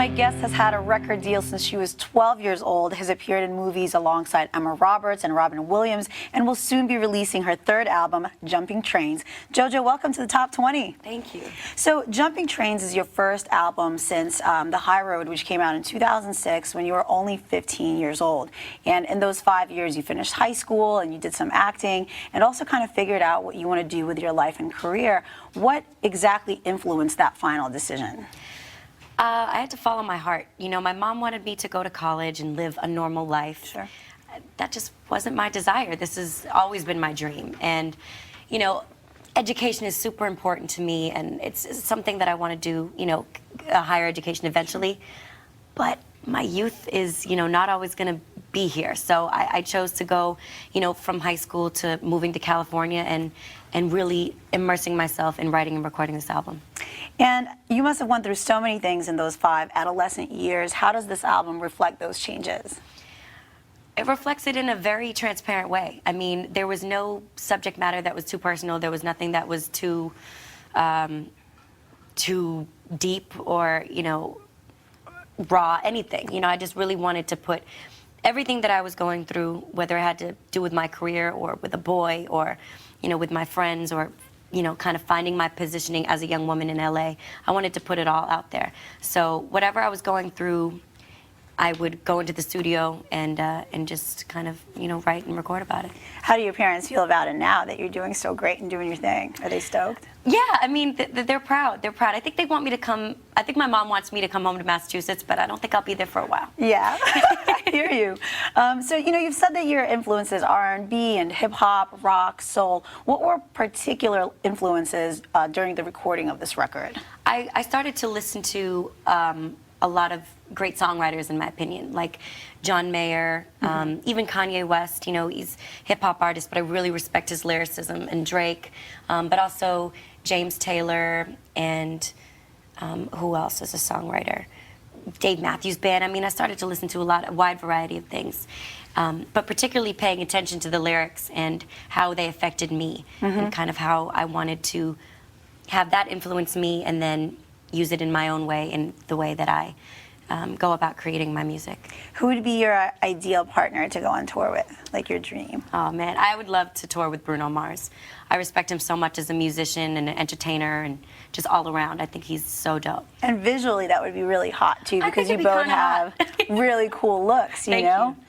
My guest has had a record deal since she was 12 years old, has appeared in movies alongside Emma Roberts and Robin Williams, and will soon be releasing her third album, Jumping Trains. JoJo, welcome to the Top 20. Thank you. So Jumping Trains is your first album since The High Road, which came out in 2006 when you were only 15 years old. And in those 5 years, you finished high school and you did some acting and also kind of figured out what you want to do with your life and career. What exactly influenced that final decision? I had to follow my heart. You know, my mom wanted me to go to college and live a normal life. Sure. That just wasn't my desire. This has always been my dream. And, you know, education is super important to me, and it's something that I want to do, you know, a higher education eventually. But my youth is, you know, not always going to be here. So I chose to go, you know, from high school to moving to California and really immersing myself in writing and recording this album. And you must have went through so many things in those 5 adolescent years. How does this album reflect those changes? It reflects it in a very transparent way. I mean, there was no subject matter that was too personal. There was nothing that was too deep or, you know, raw, anything. You know, I just really wanted to put everything that I was going through, whether it had to do with my career or with a boy or, you know, with my friends or, you know, kind of finding my positioning as a young woman in LA. I wanted to put it all out there. So whatever I was going through, I would go into the studio and just kind of, you know, write and record about it. How do your parents feel about it now that you're doing so great and doing your thing? Are they stoked? Yeah, I mean, they're proud. They're proud. I think they want me to come. I think my mom wants me to come home to Massachusetts, but I don't think I'll be there for a while. Yeah, I hear you. So, you know, you've said that your influences are R&B and hip-hop, rock, soul. What were particular influences during the recording of this record? I started to listen to a lot of great songwriters, in my opinion, like John Mayer, even Kanye West. You know, he's a hip-hop artist, but I really respect his lyricism, and Drake, but also James Taylor, and who else is a songwriter? Dave Matthews Band. I mean, I started to listen to a wide variety of things, but particularly paying attention to the lyrics and how they affected me, and kind of how I wanted to have that influence me and then use it in my own way, in the way that I go about creating my music. Who would be your ideal partner to go on tour with, like your dream? Oh man, I would love to tour with Bruno Mars. I respect him so much as a musician and an entertainer and just all around. I think he's so dope. And visually that would be really hot too, because you it'd be both kinda have hot. really cool looks, you know? Thank you.